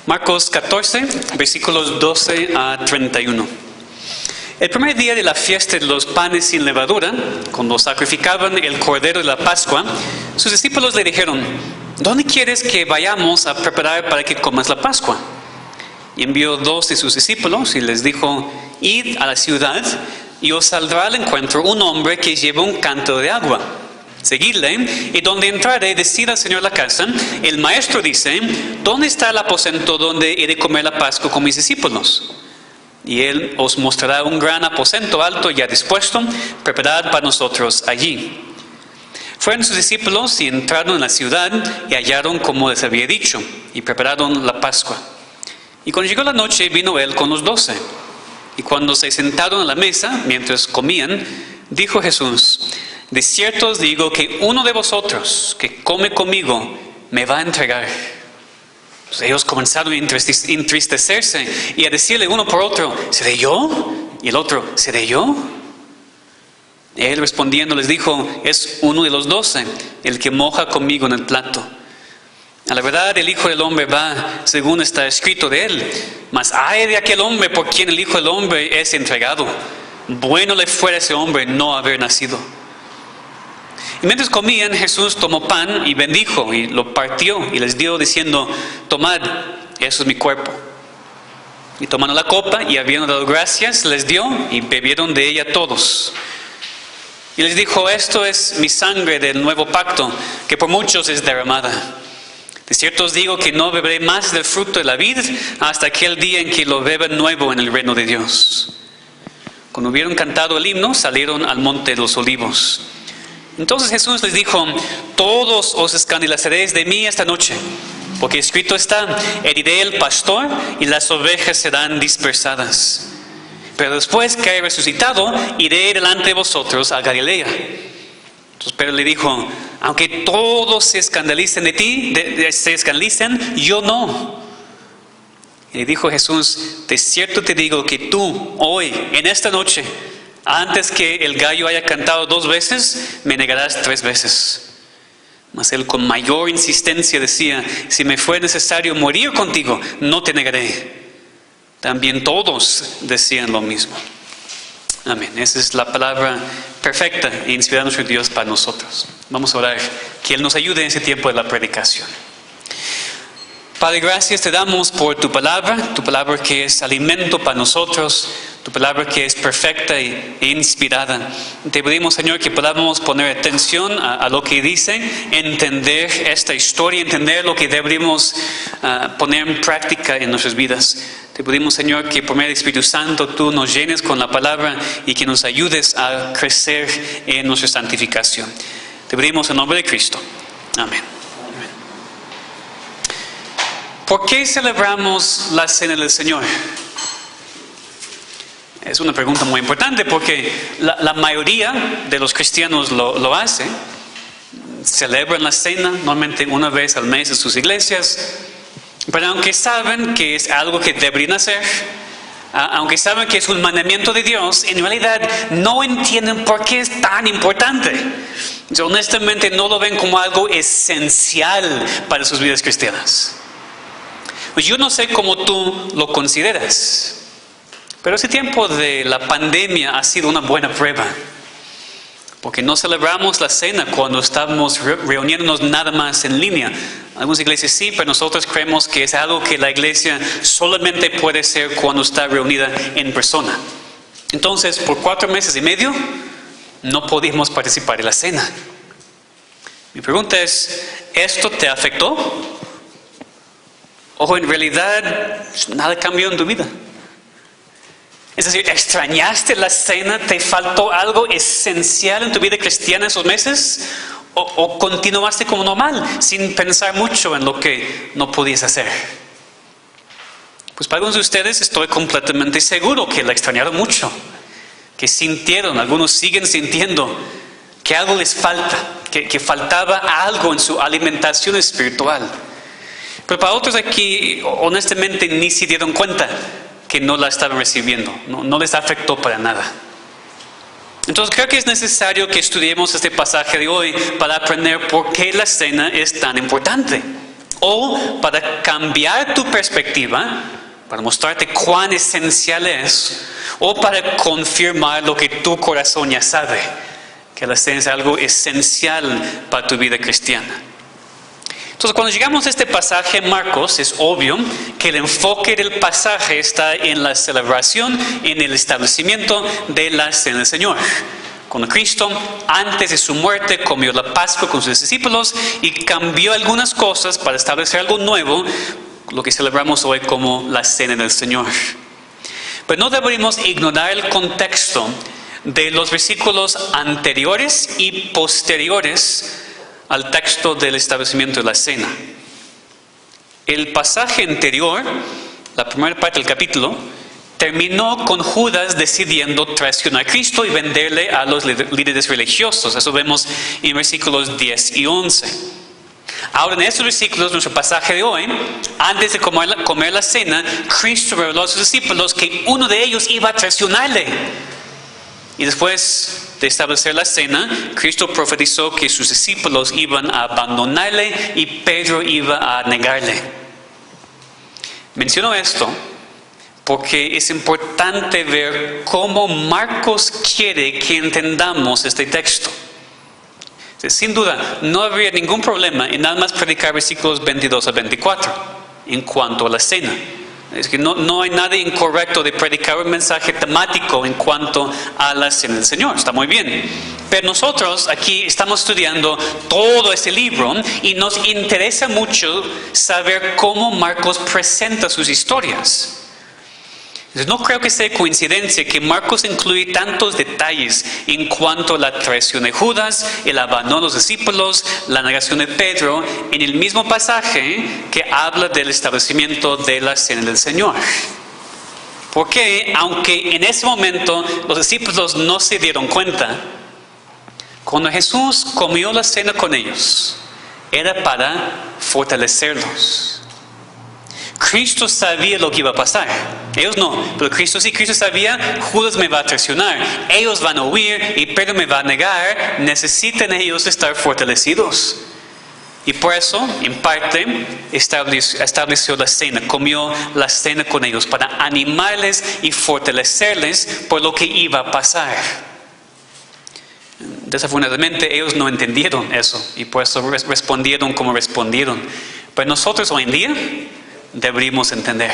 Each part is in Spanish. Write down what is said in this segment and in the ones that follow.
Marcos 14, versículos 12 a 31. El primer día de la fiesta de los panes sin levadura, cuando sacrificaban el cordero de la Pascua, sus discípulos le dijeron: ¿dónde quieres que vayamos a preparar para que comas la Pascua? Y envió 2 de sus discípulos y les dijo: id a la ciudad y os saldrá al encuentro un hombre que lleva un cántaro de agua. Seguidle, y donde entrare, decid al Señor la casa: el maestro dice, ¿dónde está el aposento donde he de comer la Pascua con mis discípulos? Y él os mostrará un gran aposento alto ya dispuesto, preparad para nosotros allí. Fueron sus discípulos y entraron en la ciudad y hallaron como les había dicho, y prepararon la Pascua. Y cuando llegó la noche, vino él con los 12. Y cuando se sentaron a la mesa, mientras comían, dijo Jesús: de cierto os digo que uno de vosotros que come conmigo me va a entregar. Pues ellos comenzaron a entristecerse y a decirle uno por otro: ¿seré yo? Y el otro: ¿seré yo? Él respondiendo les dijo: es uno de los 12, el que moja conmigo en el plato. A la verdad, el Hijo del Hombre va según está escrito de él, mas ay de aquel hombre por quien el Hijo del Hombre es entregado. Bueno le fuera a ese hombre no haber nacido. Y mientras comían, Jesús tomó pan y bendijo y lo partió y les dio diciendo: tomad, eso es mi cuerpo. Y tomando la copa y habiendo dado gracias, les dio y bebieron de ella todos. Y les dijo: esto es mi sangre del nuevo pacto, que por muchos es derramada. De cierto os digo que no beberé más del fruto de la vid hasta aquel día en que lo beba nuevo en el reino de Dios. Cuando hubieron cantado el himno, salieron al monte de los olivos. Entonces Jesús les dijo: todos os escandalizaréis de mí esta noche, porque escrito está: heriré el pastor y las ovejas serán dispersadas. Pero después que haya resucitado, iré delante de vosotros a Galilea. Entonces Pedro le dijo: aunque todos se escandalicen de ti, se escandalicen, yo no. Y le dijo Jesús: de cierto te digo que tú hoy, en esta noche, antes que el gallo haya cantado 2 veces, me negarás 3 veces. Mas él con mayor insistencia decía: si me fue necesario morir contigo, no te negaré. También todos decían lo mismo. Amén. Esa es la palabra perfecta e inspirada de nuestro Dios para nosotros. Vamos a orar que Él nos ayude en ese tiempo de la predicación. Padre, gracias te damos por tu palabra que es alimento para nosotros, tu palabra que es perfecta e inspirada. Te pedimos, Señor, que podamos poner atención a lo que dice, entender esta historia, entender lo que deberíamos poner en práctica en nuestras vidas. Te pedimos, Señor, que por medio del Espíritu Santo tú nos llenes con la palabra y que nos ayudes a crecer en nuestra santificación. Te pedimos en nombre de Cristo. Amén. ¿Por qué celebramos la Cena del Señor? Es una pregunta muy importante porque la mayoría de los cristianos lo hace. Celebran la cena normalmente una vez al mes en sus iglesias. Pero aunque saben que es algo que deberían hacer, aunque saben que es un mandamiento de Dios, en realidad no entienden por qué es tan importante. Honestamente no lo ven como algo esencial para sus vidas cristianas. Pues yo no sé cómo tú lo consideras, pero ese tiempo de la pandemia ha sido una buena prueba. Porque no celebramos la cena cuando estamos reuniéndonos nada más en línea. Algunas iglesias sí, pero nosotros creemos que es algo que la iglesia solamente puede ser cuando está reunida en persona. Entonces, por 4 meses y medio, no pudimos participar en la cena. Mi pregunta es, ¿esto te afectó? ¿O en realidad nada cambió en tu vida? Es decir, ¿extrañaste la cena? ¿Te faltó algo esencial en tu vida cristiana esos meses? ¿O continuaste como normal, sin pensar mucho en lo que no podías hacer? Pues para algunos de ustedes estoy completamente seguro que la extrañaron mucho. Que sintieron, algunos siguen sintiendo que algo les falta, que faltaba algo en su alimentación espiritual. Pero para otros aquí, honestamente, ni se dieron cuenta que no la estaban recibiendo. No les afectó para nada. Entonces creo que es necesario que estudiemos este pasaje de hoy para aprender por qué la cena es tan importante. o para cambiar tu perspectiva, para mostrarte cuán esencial es, o para confirmar lo que tu corazón ya sabe, que la cena es algo esencial para tu vida cristiana. Entonces, cuando llegamos a este pasaje en Marcos, es obvio que el enfoque del pasaje está en la celebración, en el establecimiento de la cena del Señor. Cuando Cristo, antes de su muerte, comió la Pascua con sus discípulos y cambió algunas cosas para establecer algo nuevo, lo que celebramos hoy como la cena del Señor. Pero no deberíamos ignorar el contexto de los versículos anteriores y posteriores al texto del establecimiento de la cena. El pasaje anterior, la primera parte del capítulo, terminó con Judas decidiendo traicionar a Cristo y venderle a los líderes religiosos. Eso vemos en versículos 10 y 11. Ahora, en estos versículos, nuestro pasaje de hoy, antes de comer la cena, Cristo reveló a sus discípulos que uno de ellos iba a traicionarle. Y después de establecer la cena, Cristo profetizó que sus discípulos iban a abandonarle y Pedro iba a negarle. Menciono esto porque es importante ver cómo Marcos quiere que entendamos este texto. Sin duda, no habría ningún problema en nada más predicar versículos 22 a 24 en cuanto a la cena. Es que no hay nada incorrecto de predicar un mensaje temático en cuanto a la cena del Señor. Está muy bien. Pero nosotros aquí estamos estudiando todo ese libro y nos interesa mucho saber cómo Marcos presenta sus historias. Entonces, no creo que sea coincidencia que Marcos incluye tantos detalles en cuanto a la traición de Judas, el abandono de los discípulos, la negación de Pedro, en el mismo pasaje que habla del establecimiento de la cena del Señor. Porque, aunque en ese momento los discípulos no se dieron cuenta, cuando Jesús comió la cena con ellos, era para fortalecerlos. Cristo sabía lo que iba a pasar. Ellos no, pero Cristo sí. Cristo sabía, Judas me va a traicionar, ellos van a huir y Pedro me va a negar. Necesitan ellos estar fortalecidos. Y por eso, en parte, estableció la cena, comió la cena con ellos para animarles y fortalecerles por lo que iba a pasar. Desafortunadamente, ellos no entendieron eso y por eso respondieron como respondieron. Pero nosotros hoy en día deberíamos entender,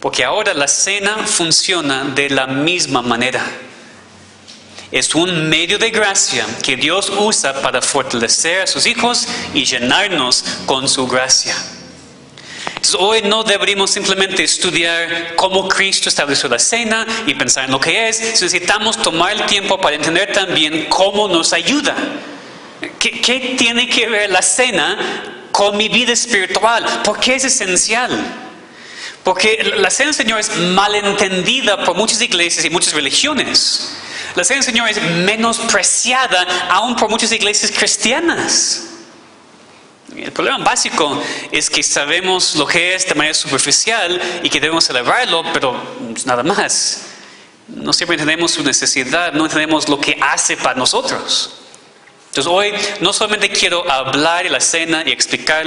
porque ahora la cena funciona de la misma manera. Es un medio de gracia que Dios usa para fortalecer a sus hijos y llenarnos con su gracia. Entonces, hoy no deberíamos simplemente estudiar cómo Cristo estableció la cena y pensar en lo que es. Necesitamos tomar el tiempo para entender también cómo nos ayuda. ¿Qué tiene que ver la cena con mi vida espiritual? ¿Por qué es esencial? Porque la cena del Señor es malentendida por muchas iglesias y muchas religiones. La cena del Señor es menospreciada aún por muchas iglesias cristianas. El problema básico es que sabemos lo que es de manera superficial y que debemos celebrarlo, pero nada más. No siempre entendemos su necesidad, no entendemos lo que hace para nosotros. Entonces hoy no solamente quiero hablar de la cena y explicar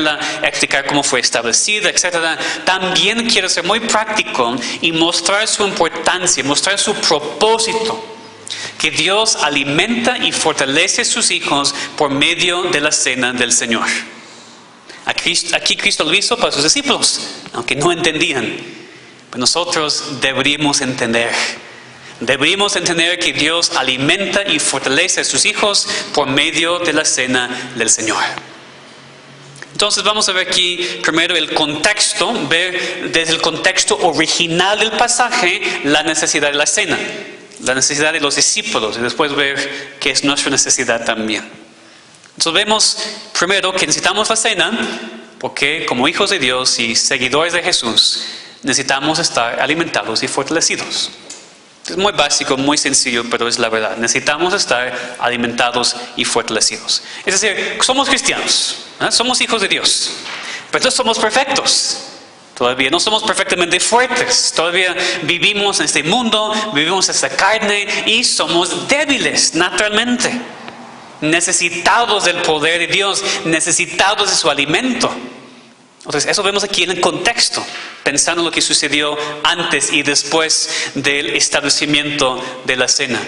cómo fue establecida, etc. También quiero ser muy práctico y mostrar su importancia, mostrar su propósito. Que Dios alimenta y fortalece a sus hijos por medio de la cena del Señor. Aquí Cristo lo hizo para sus discípulos, aunque no entendían. Pero nosotros deberíamos entender. Deberíamos entender que Dios alimenta y fortalece a sus hijos por medio de la cena del Señor. Entonces vamos a ver aquí primero el contexto, ver desde el contexto original del pasaje la necesidad de la cena, la necesidad de los discípulos y después ver qué es nuestra necesidad también. Entonces vemos primero que necesitamos la cena porque como hijos de Dios y seguidores de Jesús necesitamos estar alimentados y fortalecidos. Es muy básico, muy sencillo, pero es la verdad. Necesitamos estar alimentados y fortalecidos. Es decir, somos cristianos, ¿eh? Somos hijos de Dios, pero no somos perfectos. Todavía no somos perfectamente fuertes. Todavía vivimos en este mundo, vivimos en esta carne y somos débiles naturalmente. Necesitados del poder de Dios, necesitados de su alimento. Entonces, eso vemos aquí en el contexto, pensando en lo que sucedió antes y después del establecimiento de la cena.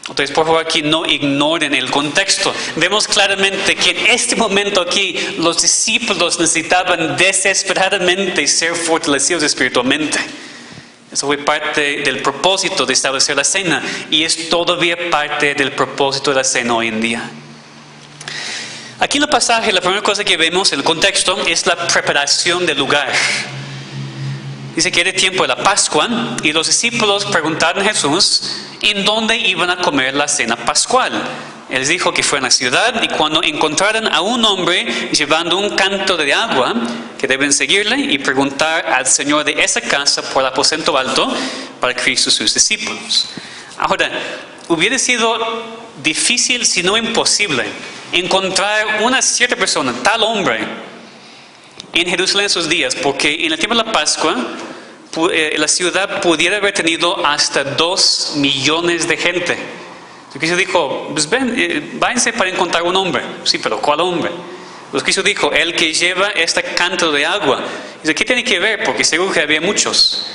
Entonces, por favor, aquí no ignoren el contexto. Vemos claramente que en este momento aquí los discípulos necesitaban desesperadamente ser fortalecidos espiritualmente. Eso fue parte del propósito de establecer la cena y es todavía parte del propósito de la cena hoy en día. Aquí en el pasaje, la primera cosa que vemos en el contexto es la preparación del lugar. Dice que era tiempo de la Pascua y los discípulos preguntaron a Jesús en dónde iban a comer la cena pascual. Él les dijo que fue en la ciudad y cuando encontraran a un hombre llevando un cántaro de agua, que deben seguirle y preguntar al Señor de esa casa por el aposento alto para Cristo y sus discípulos. Ahora, hubiera sido difícil, si no imposible, encontrar una cierta persona, tal hombre, en Jerusalén esos días, porque en el tiempo de la Pascua, la ciudad pudiera haber tenido hasta 2 millones de gente. Cristo dijo, pues váyanse para encontrar un hombre. Sí, pero ¿cuál hombre? Pues Cristo dijo, el que lleva este cántaro de agua. Dice, ¿qué tiene que ver? Porque seguro que había muchos.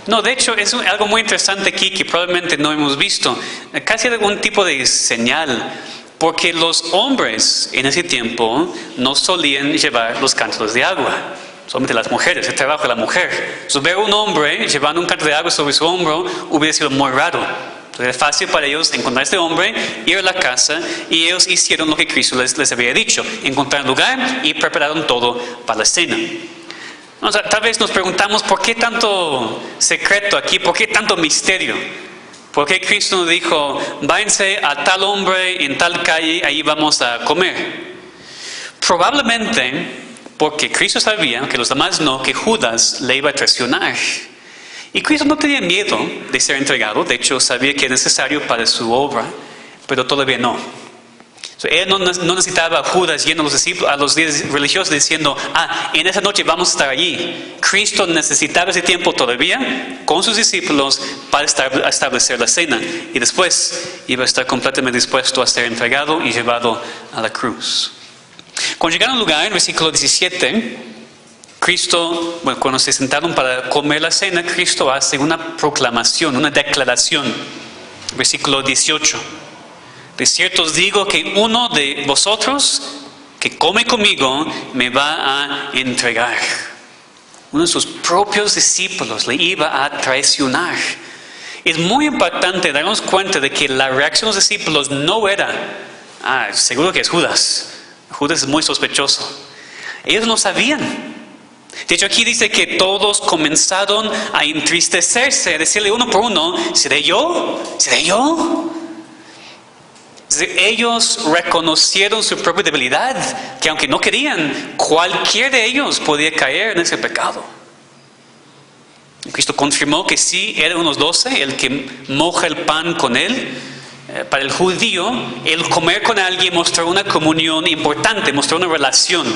No, de hecho, es algo muy interesante aquí que probablemente no hemos visto. Casi algún tipo de señal. Porque los hombres en ese tiempo no solían llevar los cántaros de agua. Solamente las mujeres, el trabajo de la mujer. Entonces, ver un hombre llevando un cántaro de agua sobre su hombro hubiera sido muy raro. Entonces, era fácil para ellos encontrar a este hombre, ir a la casa, y ellos hicieron lo que Cristo les había dicho. Encontraron lugar y prepararon todo para la cena. O sea, tal vez nos preguntamos, ¿por qué tanto secreto aquí? ¿Por qué tanto misterio? ¿Por qué Cristo nos dijo, váyanse a tal hombre en tal calle, ahí vamos a comer? Probablemente porque Cristo sabía, que los demás no, que Judas le iba a traicionar. Y Cristo no tenía miedo de ser entregado, de hecho sabía que era necesario para su obra, pero todavía no. Él no necesitaba a Judas yendo a los líderes religiosos diciendo, en esa noche vamos a estar allí. Cristo necesitaba ese tiempo todavía con sus discípulos para establecer la cena. Y después iba a estar completamente dispuesto a ser entregado y llevado a la cruz. Cuando llegaron al lugar, en versículo 17, cuando se sentaron para comer la cena, Cristo hace una proclamación, una declaración. Versículo 18. De cierto os digo que uno de vosotros que come conmigo me va a entregar. Uno de sus propios discípulos le iba a traicionar. Es muy importante darnos cuenta de que la reacción de los discípulos no era, seguro que es Judas. Judas es muy sospechoso. Ellos no sabían. De hecho, aquí dice que todos comenzaron a entristecerse, a decirle uno por uno, ¿seré yo? ¿Seré yo? Ellos reconocieron su propia debilidad, que aunque no querían, cualquiera de ellos podía caer en ese pecado. Cristo confirmó que sí, eran unos 12, el que moja el pan con él. Para el judío, el comer con alguien mostró una comunión importante, mostró una relación.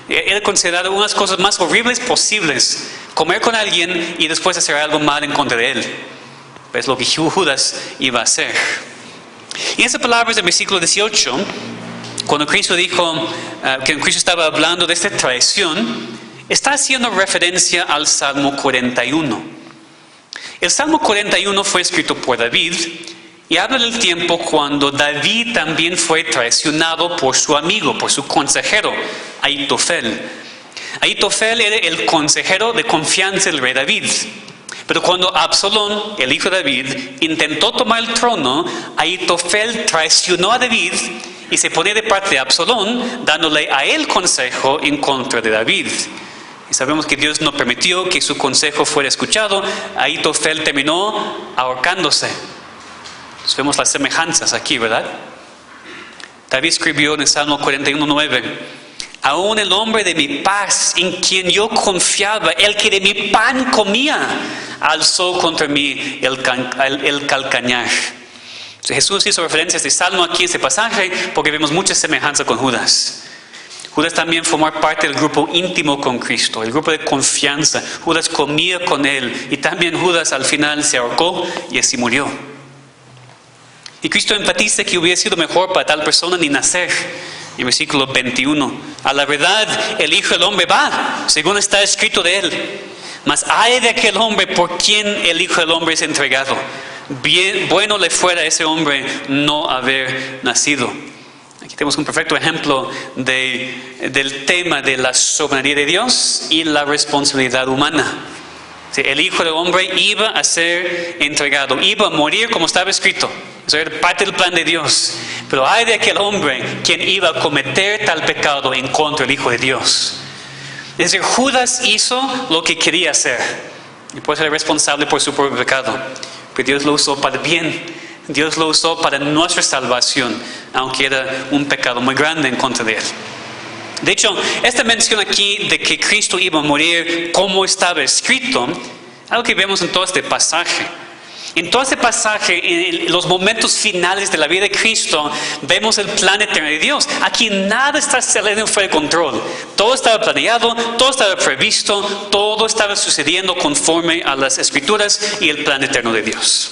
Era considerado una de las cosas más horribles posibles, comer con alguien y después hacer algo mal en contra de él. Es lo que Judas iba a hacer. Y esas palabras del versículo 18, cuando Cristo dijo, que Cristo estaba hablando de esta traición, está haciendo referencia al Salmo 41. El Salmo 41 fue escrito por David y habla del tiempo cuando David también fue traicionado por su amigo, por su consejero, Ahitofel. Ahitofel era el consejero de confianza del rey David. Pero cuando Absalón, el hijo de David, intentó tomar el trono, Ahitofel traicionó a David y se ponía de parte de Absalón, dándole a él consejo en contra de David. Y sabemos que Dios no permitió que su consejo fuera escuchado. Ahitofel terminó ahorcándose. Entonces vemos las semejanzas aquí, ¿verdad? David escribió en el Salmo 41:9, aún el hombre de mi paz, en quien yo confiaba, el que de mi pan comía, alzó contra mí el calcañar. Entonces, Jesús hizo referencia a este salmo aquí en este pasaje porque vemos mucha semejanza con Judas. Judas también formó parte del grupo íntimo con Cristo, el grupo de confianza. Judas comía con él y también Judas al final se ahorcó y así murió. Y Cristo enfatiza que hubiera sido mejor para tal persona ni nacer, En versículo 21, a la verdad el Hijo del Hombre va, según está escrito de él. Mas ay de aquel hombre por quien el Hijo del Hombre es entregado. Bien, bueno le fuera a ese hombre no haber nacido. Aquí tenemos un perfecto ejemplo del tema de la soberanía de Dios y la responsabilidad humana. El Hijo del Hombre iba a ser entregado, iba a morir como estaba escrito. Eso era parte del plan de Dios. Pero hay de aquel hombre quien iba a cometer tal pecado en contra del Hijo de Dios. Es decir, Judas hizo lo que quería hacer y puede ser responsable por su propio pecado. Pero Dios lo usó para el bien. Dios lo usó para nuestra salvación, aunque era un pecado muy grande en contra de él. De hecho, esta mención aquí de que Cristo iba a morir como estaba escrito, algo que vemos en todo este pasaje. En todo este pasaje, en los momentos finales de la vida de Cristo, vemos el plan eterno de Dios. Aquí nada está saliendo fuera de control. Todo estaba planeado, todo estaba previsto, todo estaba sucediendo conforme a las Escrituras y el plan eterno de Dios.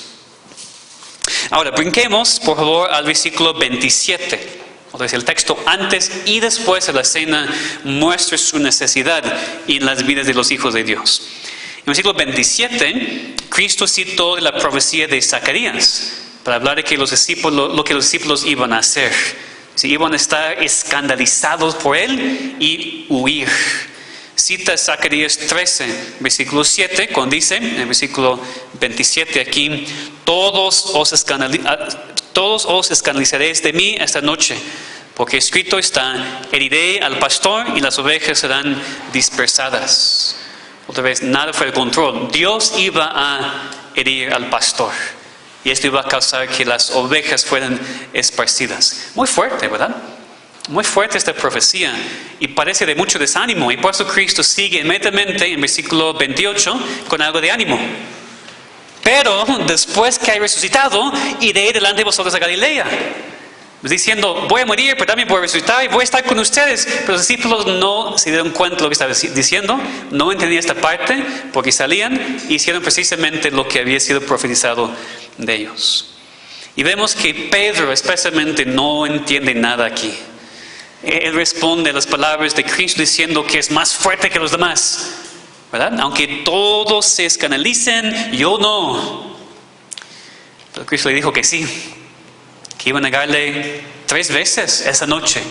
Ahora, brinquemos, por favor, al versículo 27. Otra vez, el texto antes y después de la cena muestra su necesidad en las vidas de los hijos de Dios. En el versículo 27, Cristo citó la profecía de Zacarías para hablar de que lo que los discípulos iban a hacer. Iban a estar escandalizados por él y huir. Cita Zacarías 13, versículo 7, cuando dice, en el versículo 27 aquí, todos os escandalizaréis de mí esta noche, porque escrito está, heriré al pastor y las ovejas serán dispersadas. Otra vez, nada fuera de control. Dios iba a herir al pastor y esto iba a causar que las ovejas fueran esparcidas. Muy fuerte, ¿verdad? Muy fuerte esta profecía y parece de mucho desánimo, y por eso Cristo sigue inmediatamente en versículo 28 con algo de ánimo. Pero después que hay resucitado, iré delante de vosotros a Galilea. Diciendo, voy a morir, pero también voy a resucitar y voy a estar con ustedes. Pero los discípulos no se dieron cuenta de lo que estaba diciendo, no entendían esta parte, porque salían y hicieron precisamente lo que había sido profetizado de ellos. Y vemos que Pedro especialmente no entiende nada aquí. Él responde a las palabras de Cristo diciendo que es más fuerte que los demás, ¿verdad? Aunque todos se escandalicen, yo no. Pero Cristo le dijo que sí, que iba a negarle 3 veces esa noche,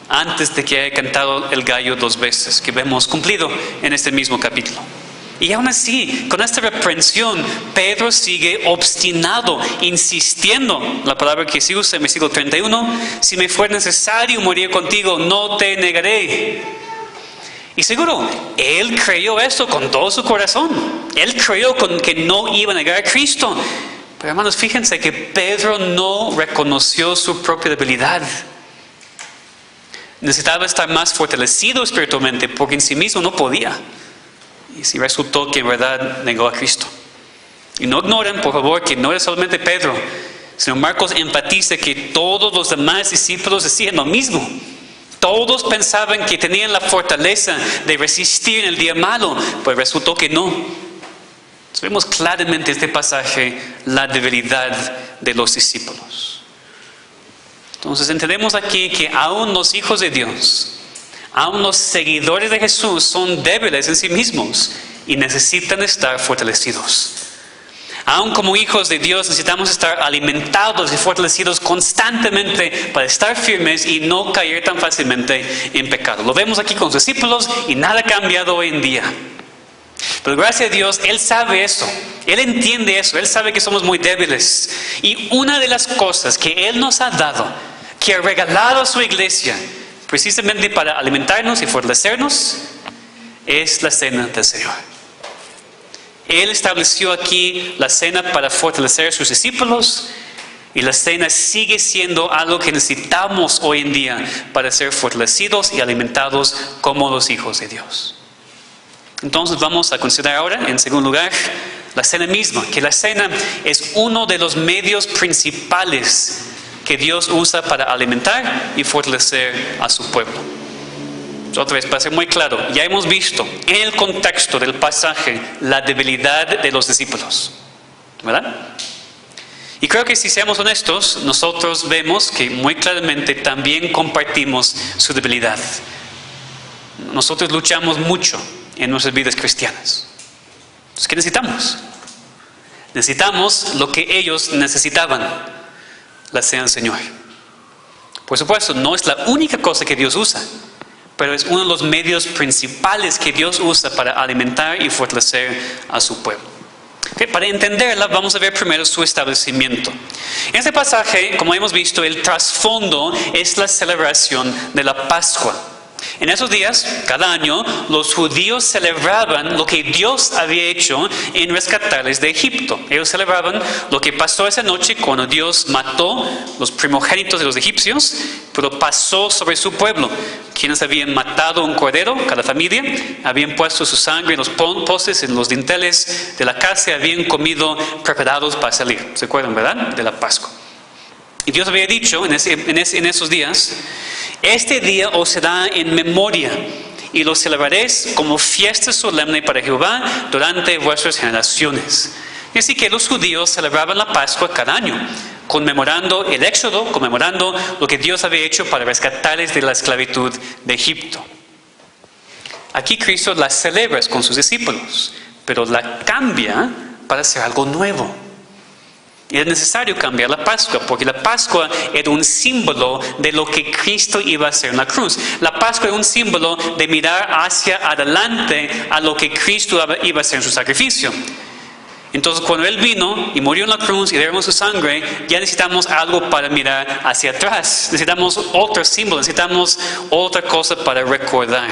antes de que haya cantado el gallo 2 veces, que vemos cumplido en este mismo capítulo. Y aún así, con esta reprensión, Pedro sigue obstinado, insistiendo. La palabra que se usa en versículo 31, si me fuera necesario morir contigo, no te negaré. Y seguro, él creyó esto con todo su corazón. Él creyó que no iba a negar a Cristo. Pero hermanos, fíjense que Pedro no reconoció su propia debilidad. Necesitaba estar más fortalecido espiritualmente porque en sí mismo no podía. Y sí resultó que en verdad negó a Cristo. Y no ignoren, por favor, que no era solamente Pedro, sino Marcos enfatiza que todos los demás discípulos decían lo mismo. Todos pensaban que tenían la fortaleza de resistir en el día malo, pues resultó que no. Entonces vemos claramente en este pasaje la debilidad de los discípulos. Entonces entendemos aquí que aún los hijos de Dios, aún los seguidores de Jesús son débiles en sí mismos y necesitan estar fortalecidos. Aún como hijos de Dios necesitamos estar alimentados y fortalecidos constantemente para estar firmes y no caer tan fácilmente en pecado. Lo vemos aquí con sus discípulos y nada ha cambiado hoy en día. Pero gracias a Dios, Él sabe eso. Él entiende eso. Él sabe que somos muy débiles. Y una de las cosas que Él nos ha dado, que ha regalado a su iglesia, precisamente para alimentarnos y fortalecernos, es la cena del Señor. Él estableció aquí la cena para fortalecer a sus discípulos, y la cena sigue siendo algo que necesitamos hoy en día para ser fortalecidos y alimentados como los hijos de Dios. Entonces vamos a considerar ahora, en segundo lugar, la cena misma, que la cena es uno de los medios principales que Dios usa para alimentar y fortalecer a su pueblo. Otra vez, para ser muy claro, ya hemos visto en el contexto del pasaje la debilidad de los discípulos, ¿verdad? Y creo que si seamos honestos, nosotros vemos que muy claramente también compartimos su debilidad. Nosotros luchamos mucho en nuestras vidas cristianas. Entonces, ¿qué necesitamos? Necesitamos lo que ellos necesitaban, la cena del Señor. Por supuesto, no es la única cosa que Dios usa, pero es uno de los medios principales que Dios usa para alimentar y fortalecer a su pueblo. Para entenderla, vamos a ver primero su establecimiento. En este pasaje, como hemos visto, el trasfondo es la celebración de la Pascua. En esos días, cada año, los judíos celebraban lo que Dios había hecho en rescatarles de Egipto. Ellos celebraban lo que pasó esa noche cuando Dios mató los primogénitos de los egipcios, pero pasó sobre su pueblo. Quienes habían matado un cordero, cada familia, habían puesto su sangre en los postes, en los dinteles de la casa, habían comido preparados para salir. ¿Se acuerdan, verdad? De la Pascua. Y Dios había dicho en esos días: este día os será en memoria y lo celebraréis como fiesta solemne para Jehová durante vuestras generaciones. Y así que los judíos celebraban la Pascua cada año, conmemorando el Éxodo, conmemorando lo que Dios había hecho para rescatarles de la esclavitud de Egipto. Aquí Cristo la celebra con sus discípulos, pero la cambia para hacer algo nuevo. Y es necesario cambiar la Pascua, porque la Pascua era un símbolo de lo que Cristo iba a hacer en la cruz. La Pascua era un símbolo de mirar hacia adelante a lo que Cristo iba a hacer en su sacrificio. Entonces, cuando Él vino y murió en la cruz y derramó su sangre, ya necesitamos algo para mirar hacia atrás. Necesitamos otro símbolo, necesitamos otra cosa para recordar.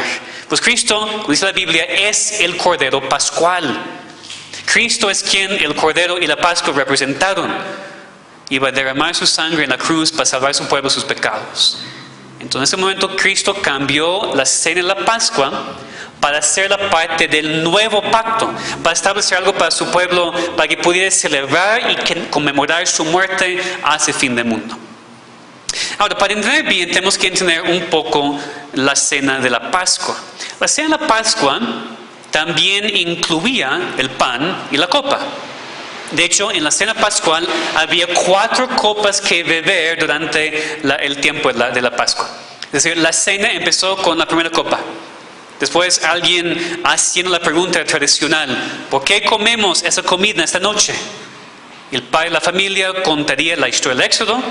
Pues Cristo, como dice la Biblia, es el Cordero Pascual. Cristo es quien el Cordero y la Pascua representaron. Iba a derramar su sangre en la cruz para salvar a su pueblo de sus pecados. Entonces, en ese momento, Cristo cambió la cena de la Pascua para ser la parte del nuevo pacto, para establecer algo para su pueblo, para que pudiera celebrar y conmemorar su muerte hacia el fin del mundo. Ahora, para entender bien, tenemos que entender un poco la cena de la Pascua. La cena de la Pascua también incluía el pan y la copa. De hecho, en la cena pascual había 4 copas que beber durante el tiempo de la Pascua. Es decir, la cena empezó con la primera copa. Después alguien haciendo la pregunta tradicional: ¿por qué comemos esa comida esta noche? El padre de la familia contaría la historia del Éxodo.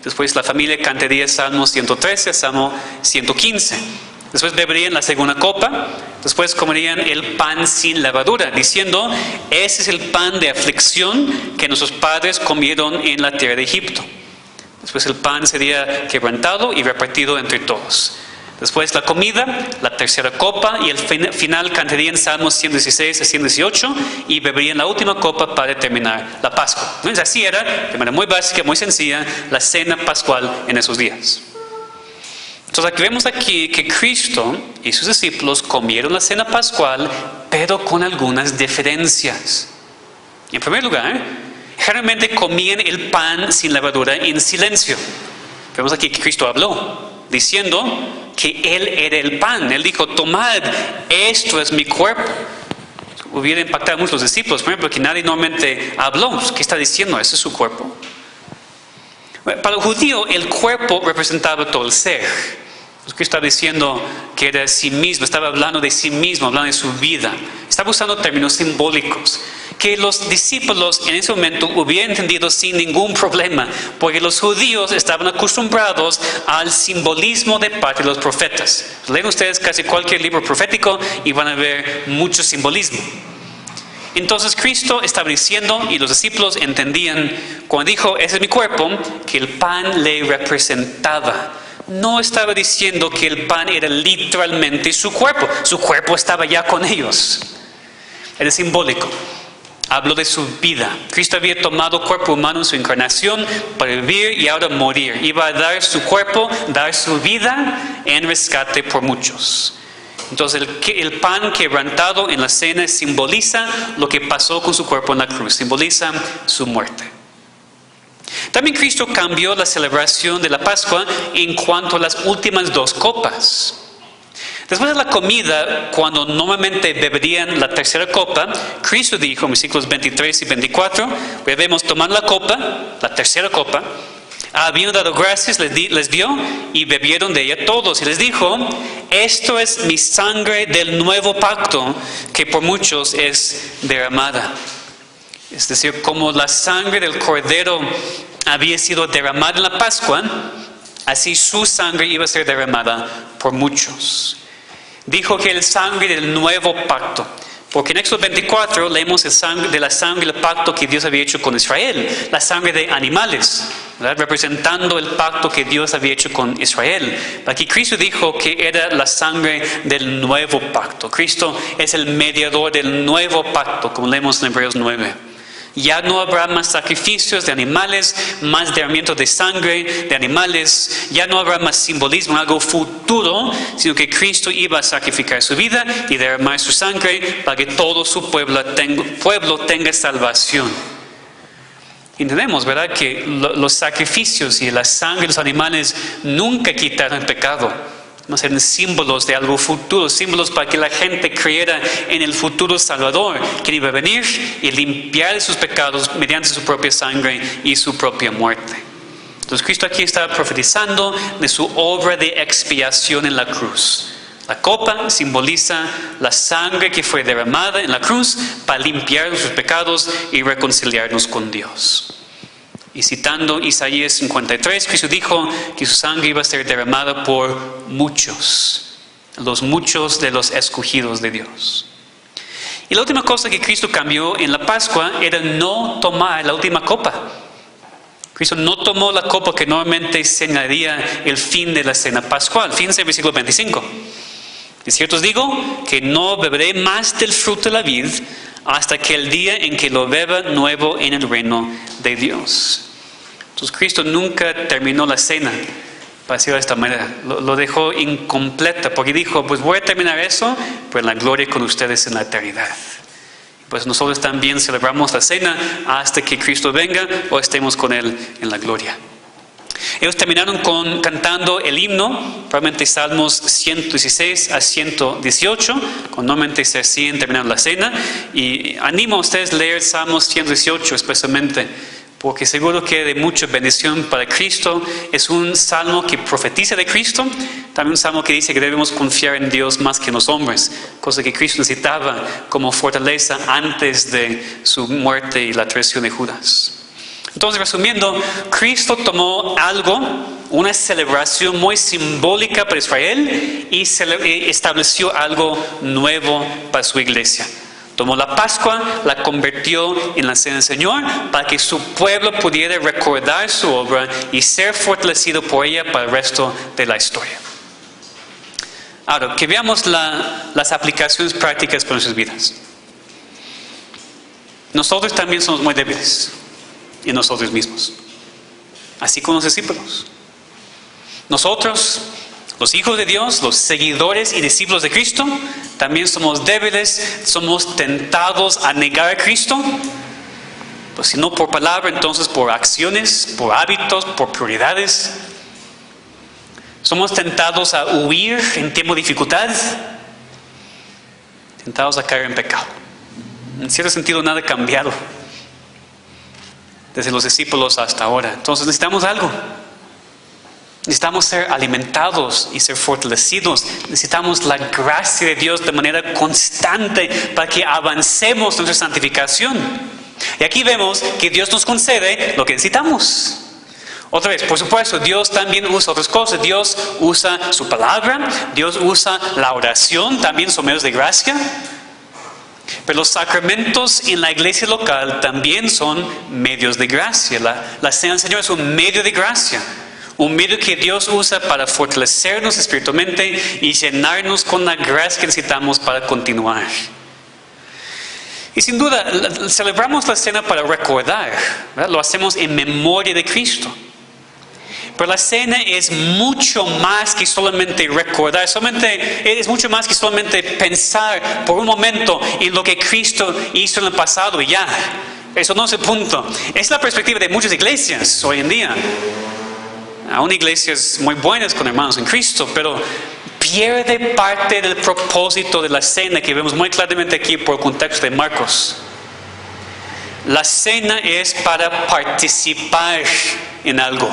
Después la familia cantaría Salmo 113, Salmo 115. Después beberían la segunda copa. Después comerían el pan sin levadura, diciendo: ese es el pan de aflicción que nuestros padres comieron en la tierra de Egipto. Después el pan sería quebrantado y repartido entre todos. Después la comida, la tercera copa, y al final cantarían Salmos 116 a 118 y beberían la última copa para terminar la Pascua. Entonces así era, de manera muy básica, muy sencilla, la cena pascual en esos días. Entonces vemos aquí que Cristo y sus discípulos comieron la cena pascual, pero con algunas diferencias. En primer lugar, generalmente comían el pan sin levadura en silencio. Vemos aquí que Cristo habló, diciendo que Él era el pan. Él dijo: tomad, esto es mi cuerpo. Hubiera impactado a muchos discípulos, por ejemplo, que nadie normalmente habló. ¿Qué está diciendo? Ese es su cuerpo. Para el judío, el cuerpo representaba todo el ser. Cristo estaba diciendo que era sí mismo, estaba hablando de sí mismo, hablando de su vida. Estaba usando términos simbólicos que los discípulos en ese momento hubieran entendido sin ningún problema, porque los judíos estaban acostumbrados al simbolismo de parte de los profetas. Leen ustedes casi cualquier libro profético y van a ver mucho simbolismo. Entonces Cristo estaba diciendo, y los discípulos entendían cuando dijo: ese es mi cuerpo, que el pan le representaba. No estaba diciendo que el pan era literalmente su cuerpo estaba ya con ellos. Era simbólico. Habló de su vida. Cristo había tomado cuerpo humano en su encarnación para vivir y ahora morir. Iba a dar su cuerpo, dar su vida en rescate por muchos. Entonces el pan quebrantado en la cena simboliza lo que pasó con su cuerpo en la cruz, simboliza su muerte. También Cristo cambió la celebración de la Pascua en cuanto a las últimas 2 copas. Después de la comida, cuando normalmente beberían la tercera copa, Cristo dijo en versículos 23 y 24, debemos tomar la copa, la tercera copa, habiendo dado gracias, les dio y bebieron de ella todos. Y les dijo, esto es mi sangre del nuevo pacto, que por muchos es derramada. Es decir, como la sangre del cordero había sido derramada en la Pascua, así su sangre iba a ser derramada por muchos. Dijo que el sangre del nuevo pacto, porque en Éxodo 24 leemos de la sangre del pacto que Dios había hecho con Israel, la sangre de animales, ¿verdad? Representando el pacto que Dios había hecho con Israel. Aquí Cristo dijo que era la sangre del nuevo pacto. Cristo es el mediador del nuevo pacto, como leemos en Hebreos 9. Ya no habrá más sacrificios de animales, más derramamiento de sangre de animales, ya no habrá más simbolismo, algo futuro, sino que Cristo iba a sacrificar su vida y derramar su sangre para que todo su pueblo tenga salvación. Entendemos, ¿verdad?, que los sacrificios y la sangre de los animales nunca quitaron el pecado. No eran símbolos de algo futuro, símbolos para que la gente creyera en el futuro Salvador, que iba a venir y limpiar sus pecados mediante su propia sangre y su propia muerte. Entonces Cristo aquí está profetizando de su obra de expiación en la cruz. La copa simboliza la sangre que fue derramada en la cruz para limpiar sus pecados y reconciliarnos con Dios. Y citando Isaías 53, Cristo dijo que su sangre iba a ser derramada por muchos, los muchos de los escogidos de Dios. Y la última cosa que Cristo cambió en la Pascua era no tomar la última copa. Cristo no tomó la copa que normalmente señalaría el fin de la cena pascual. Fíjense en el versículo 25. De cierto os digo que no beberé más del fruto de la vid hasta que el día en que lo beba nuevo en el reino de Dios. Entonces Cristo nunca terminó la cena, para decirlo de esta manera, lo dejó incompleta, porque dijo, pues voy a terminar eso, pero en la gloria con ustedes en la eternidad. Pues nosotros también celebramos la cena hasta que Cristo venga o estemos con Él en la gloria. Ellos terminaron cantando el himno, probablemente Salmos 116 a 118, cuando normalmente se hacían terminando la cena. Y animo a ustedes a leer Salmos 118 especialmente, porque seguro que de mucha bendición para Cristo. Es un salmo que profetiza de Cristo, también un salmo que dice que debemos confiar en Dios más que en los hombres, cosa que Cristo necesitaba como fortaleza antes de su muerte y la traición de Judas. Entonces, resumiendo, Cristo tomó algo, una celebración muy simbólica para Israel y estableció algo nuevo para su iglesia. Tomó la Pascua, la convirtió en la Cena del Señor para que su pueblo pudiera recordar su obra y ser fortalecido por ella para el resto de la historia. Ahora, que veamos las aplicaciones prácticas para nuestras vidas. Nosotros también somos muy débiles en nosotros mismos, así como los discípulos. Nosotros, los hijos de Dios, los seguidores y discípulos de Cristo, también somos débiles, somos tentados a negar a Cristo, pues si no por palabra, entonces por acciones, por hábitos, por prioridades. Somos tentados a huir en tiempo de dificultad, tentados a caer en pecado. En cierto sentido, nada ha cambiado desde los discípulos hasta ahora. Entonces necesitamos algo. Necesitamos ser alimentados y ser fortalecidos. Necesitamos la gracia de Dios de manera constante para que avancemos en nuestra santificación. Y aquí vemos que Dios nos concede lo que necesitamos. Otra vez, por supuesto, Dios también usa otras cosas. Dios usa su palabra, Dios usa la oración, también son medios de gracia. Pero los sacramentos en la iglesia local también son medios de gracia. La Cena del Señor es un medio de gracia, un medio que Dios usa para fortalecernos espiritualmente y llenarnos con la gracia que necesitamos para continuar. Y sin duda, celebramos la cena para recordar, ¿verdad? Lo hacemos en memoria de Cristo. Pero la cena es mucho más que solamente recordar, es mucho más que solamente pensar por un momento en lo que Cristo hizo en el pasado y ya. Eso no es el punto. Es la perspectiva de muchas iglesias hoy en día. Aún iglesias muy buenas con hermanos en Cristo, pero pierde parte del propósito de la cena que vemos muy claramente aquí por el contexto de Marcos. La cena es para participar en algo.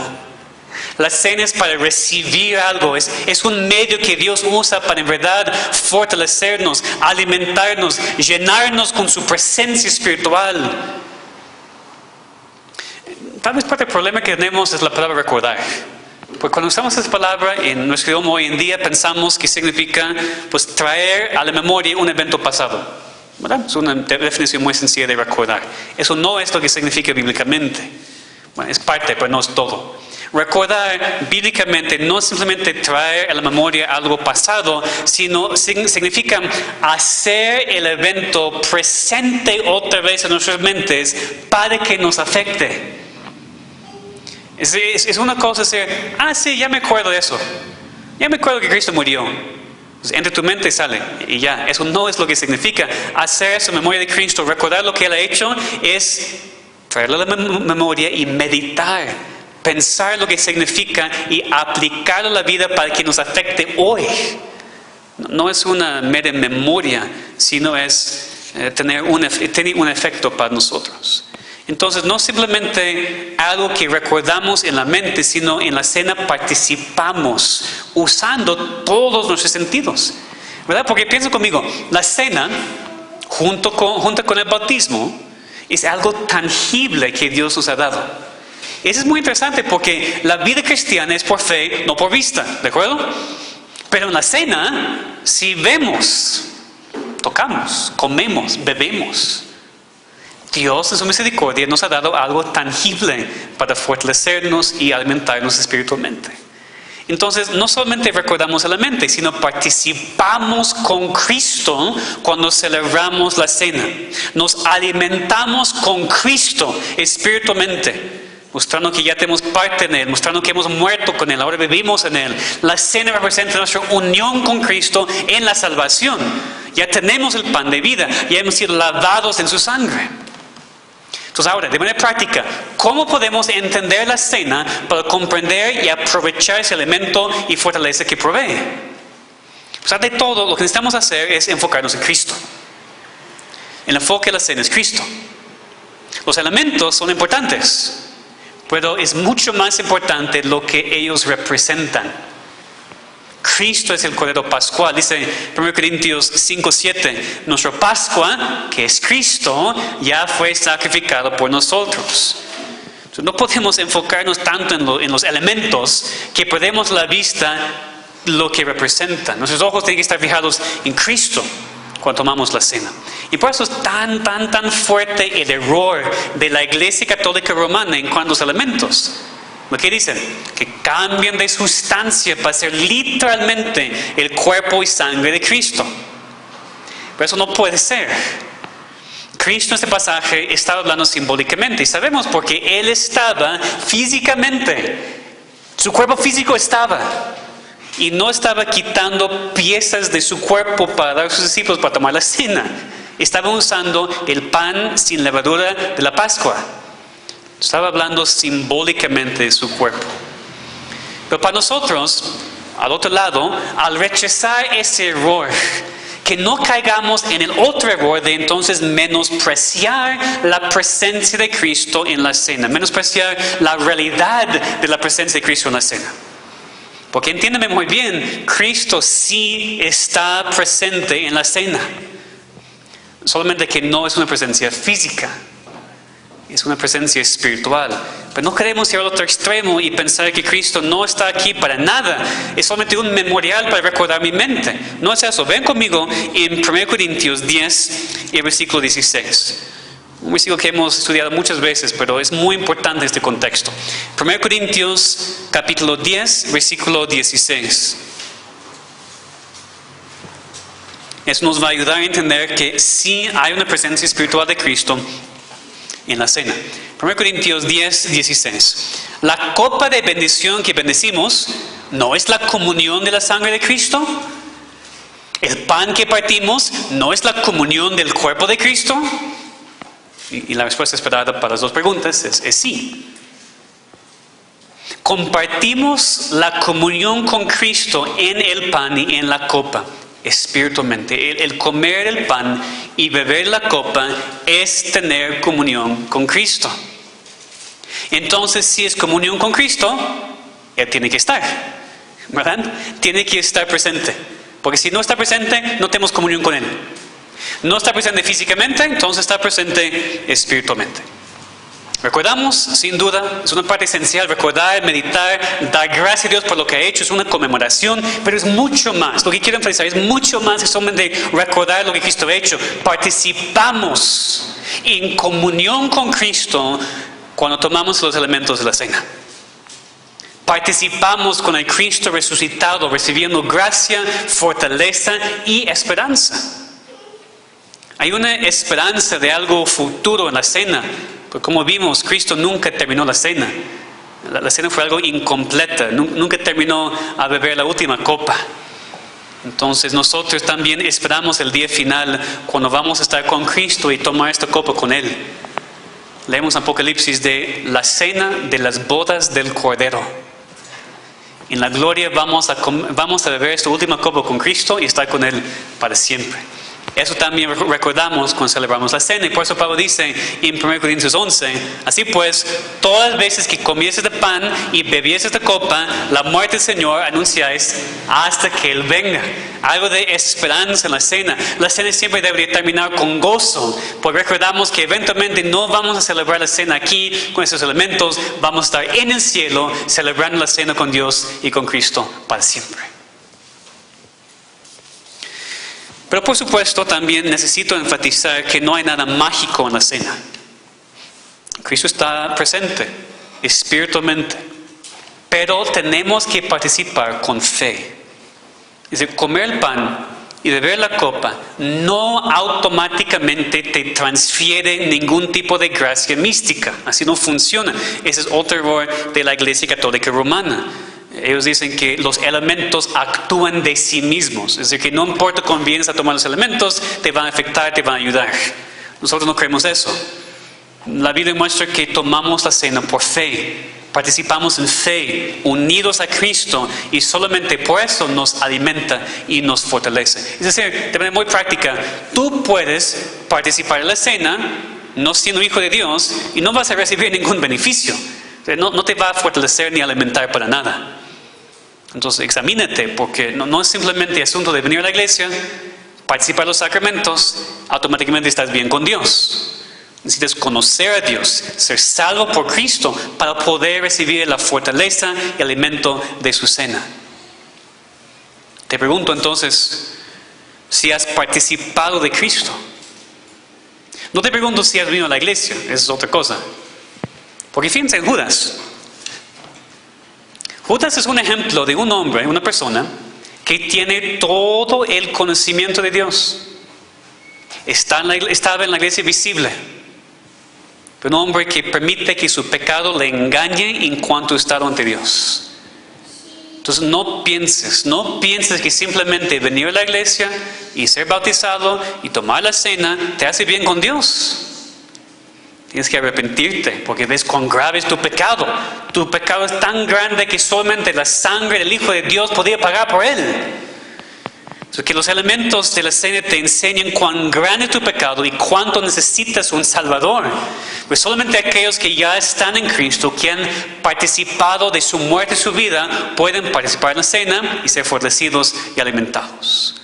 La cena es para recibir algo. Es un medio que Dios usa para en verdad fortalecernos, alimentarnos, llenarnos con su presencia espiritual. Tal vez parte del problema que tenemos es la palabra recordar. Porque cuando usamos esa palabra en nuestro idioma hoy en día pensamos que significa pues traer a la memoria un evento pasado, ¿verdad? Es una definición muy sencilla de recordar. Eso no es lo que significa bíblicamente. Bueno, es parte, pero no es todo. Recordar bíblicamente no simplemente traer a la memoria algo pasado, sino significa hacer el evento presente otra vez en nuestras mentes para que nos afecte. Es una cosa decir, sí, ya me acuerdo de eso. Ya me acuerdo que Cristo murió. Pues entre tu mente sale y ya. Eso no es lo que significa. Hacer esa memoria de Cristo, recordar lo que Él ha hecho, es traerlo a la memoria y meditar. Pensar lo que significa y aplicarlo a la vida para que nos afecte hoy. No es una mera memoria, sino es tener un efecto para nosotros. Entonces, no simplemente algo que recordamos en la mente, sino en la cena participamos usando todos nuestros sentidos. ¿Verdad? Porque piensa conmigo, la cena, junto con el bautismo, es algo tangible que Dios nos ha dado. Eso es muy interesante porque la vida cristiana es por fe, no por vista, ¿de acuerdo? Pero en la cena, si vemos, tocamos, comemos, bebemos. Dios en su misericordia nos ha dado algo tangible para fortalecernos y alimentarnos espiritualmente. Entonces, no solamente recordamos a la mente, sino participamos con Cristo cuando celebramos la cena. Nos alimentamos con Cristo espiritualmente, mostrando que ya tenemos parte en Él, mostrando que hemos muerto con Él, ahora vivimos en Él. La cena representa nuestra unión con Cristo en la salvación. Ya tenemos el pan de vida, ya hemos sido lavados en su sangre. Entonces ahora, de manera práctica, ¿cómo podemos entender la cena para comprender y aprovechar ese elemento y fortaleza que provee? A pesar de todo, lo que necesitamos hacer es enfocarnos en Cristo. El enfoque de la cena es Cristo. Los elementos son importantes, pero es mucho más importante lo que ellos representan. Cristo es el Cordero Pascual. Dice 1 Corintios 5:7, nuestra Pascua, que es Cristo, ya fue sacrificado por nosotros. Entonces, no podemos enfocarnos tanto en los elementos que perdemos la vista lo que representan. Nuestros ojos tienen que estar fijados en Cristo cuando tomamos la cena. Y por eso es tan fuerte el error de la Iglesia Católica Romana en cuanto a los elementos. ¿Lo que dicen? Que cambian de sustancia para ser literalmente el cuerpo y sangre de Cristo. Pero eso no puede ser. Cristo en este pasaje estaba hablando simbólicamente. Y sabemos porque Él estaba físicamente. Su cuerpo físico estaba. Y no estaba quitando piezas de su cuerpo para dar a sus discípulos para tomar la cena. Estaba usando el pan sin levadura de la Pascua. Estaba hablando simbólicamente de su cuerpo. Pero para nosotros, al otro lado, al rechazar ese error, que no caigamos en el otro error de entonces menospreciar la presencia de Cristo en la cena, menospreciar la realidad de la presencia de Cristo en la cena. Porque entiéndeme muy bien, Cristo sí está presente en la cena. Solamente que no es una presencia física. Es una presencia espiritual. Pero no queremos ir al otro extremo y pensar que Cristo no está aquí para nada. Es solamente un memorial para recordar mi mente. No es eso. Ven conmigo en 1 Corintios 10 y el versículo 16. Un versículo que hemos estudiado muchas veces, pero es muy importante este contexto. 1 Corintios capítulo 10, versículo 16. Eso nos va a ayudar a entender que sí hay una presencia espiritual de Cristo en la cena. 1 Corintios 10, 16. La copa de bendición que bendecimos no es la comunión de la sangre de Cristo. El pan que partimos no es la comunión del cuerpo de Cristo. Y la respuesta esperada para las dos preguntas es sí. compartimos la comunión con Cristo en el pan y en la copa, espiritualmente. El comer el pan y beber la copa es tener comunión con Cristo. Entonces, si es comunión con Cristo, Él tiene que estar, ¿verdad? Tiene que estar presente. Porque si no está presente, no tenemos comunión con Él. No está presente físicamente, entonces está presente espiritualmente. Recordamos, sin duda, es una parte esencial, recordar, meditar, dar gracias a Dios por lo que ha hecho, es una conmemoración, pero es mucho más. Lo que quiero enfatizar es mucho más que solamente recordar lo que Cristo ha hecho. Participamos en comunión con Cristo cuando tomamos los elementos de la cena. Participamos con el Cristo resucitado, recibiendo gracia, fortaleza y esperanza. Hay una esperanza de algo futuro en la cena. Porque como vimos, Cristo nunca terminó la cena. La cena fue algo incompleta. Nunca terminó a beber la última copa. Entonces nosotros también esperamos el día final cuando vamos a estar con Cristo y tomar esta copa con Él. Leemos Apocalipsis de la cena de las bodas del Cordero. En la gloria vamos a beber esta última copa con Cristo y estar con Él para siempre. Eso también recordamos cuando celebramos la cena. Y por eso Pablo dice en 1 Corintios 11, así pues, todas las veces que comieses de pan y bebieses de copa, la muerte del Señor anunciáis hasta que Él venga. Algo de esperanza en la cena. La cena siempre debería terminar con gozo, porque recordamos que eventualmente no vamos a celebrar la cena aquí con esos elementos, vamos a estar en el cielo celebrando la cena con Dios y con Cristo para siempre. Pero por supuesto también necesito enfatizar que no hay nada mágico en la cena. Cristo está presente espiritualmente, pero tenemos que participar con fe. Es decir, comer el pan y beber la copa no automáticamente te transfiere ningún tipo de gracia mística. Así no funciona. Ese es otro error de la Iglesia Católica Romana. Ellos dicen que los elementos actúan de sí mismos. Es decir, que no importa cuán vienes a tomar los elementos, te van a afectar, te van a ayudar. Nosotros no creemos eso. La Biblia muestra que tomamos la cena por fe. Participamos en fe, unidos a Cristo, y solamente por eso nos alimenta y nos fortalece. Es decir, de manera muy práctica, tú puedes participar en la cena, no siendo hijo de Dios, y no vas a recibir ningún beneficio. No te va a fortalecer ni alimentar para nada. Entonces examínate, porque no es simplemente asunto de venir a la iglesia, participar en los sacramentos, automáticamente estás bien con Dios. Necesitas conocer a Dios, ser salvo por Cristo para poder recibir la fortaleza y alimento de su cena. Te pregunto entonces si has participado de Cristo. No te pregunto si has venido a la iglesia, esa es otra cosa. Porque fíjense en Judas. Judas es un ejemplo de un hombre, una persona que tiene todo el conocimiento de Dios. Estaba en la iglesia visible. Pero un hombre que permite que su pecado le engañe en cuanto a estado ante Dios. Entonces no pienses que simplemente venir a la iglesia y ser bautizado y tomar la cena te hace bien con Dios. Tienes que arrepentirte porque ves cuán grave es tu pecado. Tu pecado es tan grande que solamente la sangre del Hijo de Dios podía pagar por él. Entonces, que los elementos de la cena te enseñen cuán grande es tu pecado y cuánto necesitas un Salvador. Pues solamente aquellos que ya están en Cristo, que han participado de su muerte y su vida, pueden participar en la cena y ser fortalecidos y alimentados.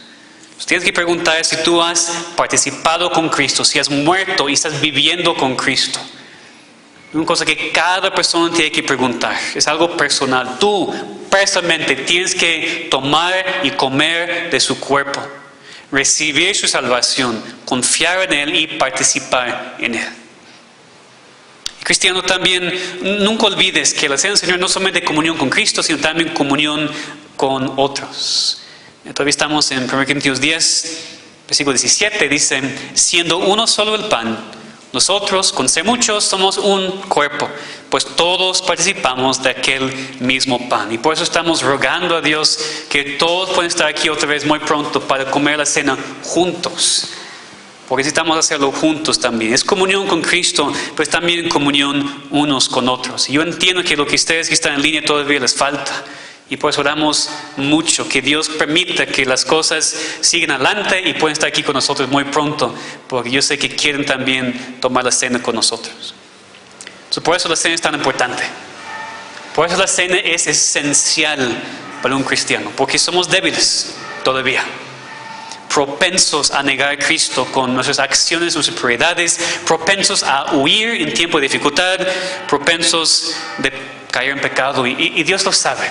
Tienes que preguntar si tú has participado con Cristo, si has muerto y estás viviendo con Cristo. Es una cosa que cada persona tiene que preguntar. Es algo personal. Tú personalmente tienes que tomar y comer de su cuerpo, recibir su salvación, confiar en Él y participar en Él. Cristiano, también nunca olvides que la cena del Señor no es solamente comunión con Cristo, sino también comunión con otros. Todavía estamos en 1 Corintios 10, versículo 17, dice, siendo uno solo el pan, nosotros, con ser muchos, somos un cuerpo, pues todos participamos de aquel mismo pan. Y por eso estamos rogando a Dios que todos puedan estar aquí otra vez muy pronto para comer la cena juntos. porque necesitamos hacerlo juntos también. Es comunión con Cristo, pero es también comunión unos con otros. Y yo entiendo que lo que ustedes que están en línea todavía les falta. Y por eso oramos mucho, que Dios permita que las cosas sigan adelante y puedan estar aquí con nosotros muy pronto, porque yo sé que quieren también tomar la cena con nosotros. Entonces, por eso la cena es tan importante. Por eso la cena es esencial para un cristiano, porque somos débiles todavía, propensos a negar a Cristo con nuestras acciones, nuestras prioridades, propensos a huir en tiempo de dificultad, propensos de caer en pecado, y Dios lo sabe.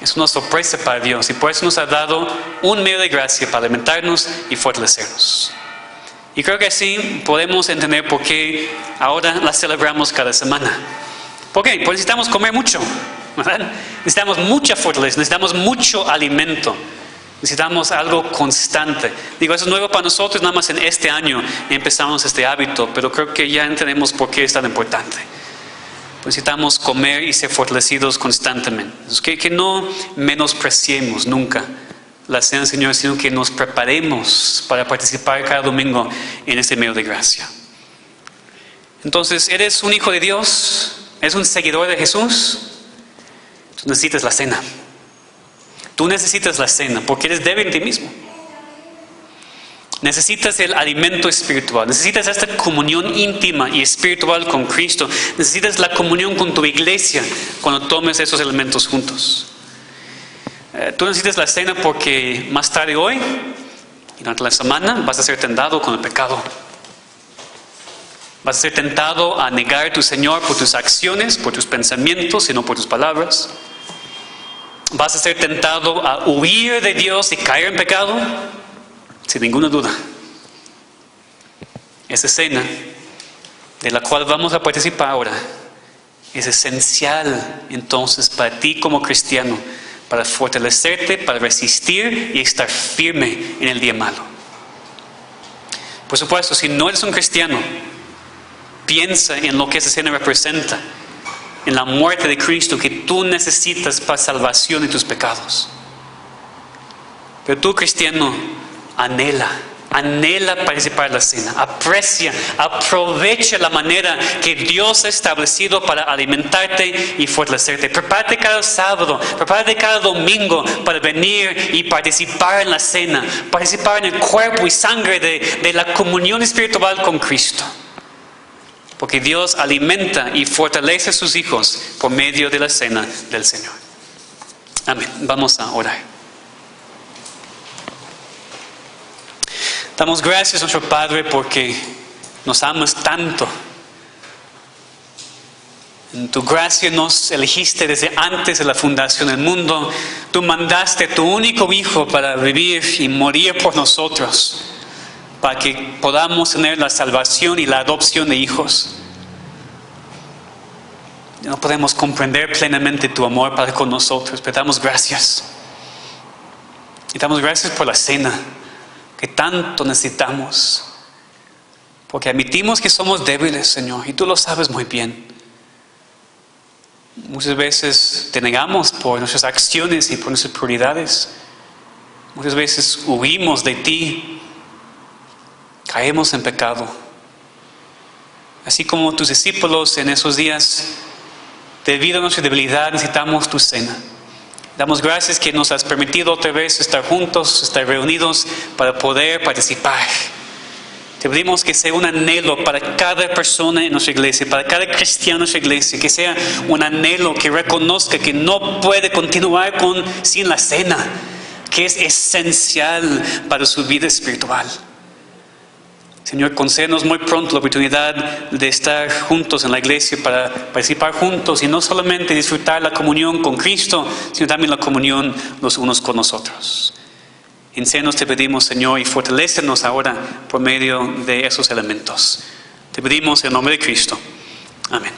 Es una sorpresa para Dios, y por eso nos ha dado un medio de gracia para alimentarnos y fortalecernos. Y creo que así podemos entender por qué ahora la celebramos cada semana. ¿Por qué? Porque necesitamos comer mucho, ¿verdad? Necesitamos mucha fortaleza, necesitamos mucho alimento. Necesitamos algo constante. Digo, eso es nuevo para nosotros, nada más en este año empezamos este hábito, pero creo que ya entendemos por qué es tan importante. Necesitamos comer y ser fortalecidos constantemente. Que no menospreciemos nunca la cena del Señor, sino que nos preparemos para participar cada domingo en este medio de gracia. Entonces, ¿eres un hijo de Dios? ¿Eres un seguidor de Jesús? Tú necesitas la cena. Tú necesitas la cena porque eres débil en ti mismo. Necesitas el alimento espiritual. Necesitas esta comunión íntima y espiritual con Cristo. Necesitas la comunión con tu iglesia cuando tomes esos elementos juntos. Tú necesitas la cena porque más tarde hoy y durante la semana vas a ser tentado con el pecado. Vas a ser tentado a negar a tu Señor por tus acciones, por tus pensamientos y no por tus palabras. Vas a ser tentado a huir de Dios y caer en pecado, sin ninguna duda. Esa cena de la cual vamos a participar ahora es esencial entonces para ti como cristiano, para fortalecerte, para resistir y estar firme en el día malo. Por supuesto, si no eres un cristiano, piensa en lo que esa cena representa, en la muerte de Cristo que tú necesitas para salvación de tus pecados. Pero tú, cristiano, anhela participar en la cena, aprecia, aprovecha la manera que Dios ha establecido para alimentarte y fortalecerte. Prepárate cada sábado, prepárate cada domingo para venir y participar en la cena, participar en el cuerpo y sangre de la comunión espiritual con Cristo. Porque Dios alimenta y fortalece a sus hijos por medio de la cena del Señor. Amén. Vamos a orar. Damos gracias a nuestro Padre porque nos amas tanto. En tu gracia nos elegiste desde antes de la fundación del mundo. Tú mandaste a tu único Hijo para vivir y morir por nosotros, para que podamos tener la salvación y la adopción de hijos. No podemos comprender plenamente tu amor para con nosotros, pero damos gracias. Y damos gracias por la cena que tanto necesitamos, porque admitimos que somos débiles, Señor, y tú lo sabes muy bien. Muchas veces te negamos por nuestras acciones y por nuestras prioridades. Muchas veces huimos de ti, caemos en pecado. Así como tus discípulos en esos días, debido a nuestra debilidad, necesitamos tu cena. Damos gracias que nos has permitido otra vez estar juntos, estar reunidos para poder participar. Te pedimos que sea un anhelo para cada persona en nuestra iglesia, para cada cristiano en nuestra iglesia, que sea un anhelo que reconozca que no puede continuar sin la cena, que es esencial para su vida espiritual. Señor, concédenos muy pronto la oportunidad de estar juntos en la iglesia para participar juntos y no solamente disfrutar la comunión con Cristo, sino también la comunión los unos con nosotros. Enséñanos, te pedimos, Señor, y fortalécenos ahora por medio de esos elementos. Te pedimos en el nombre de Cristo. Amén.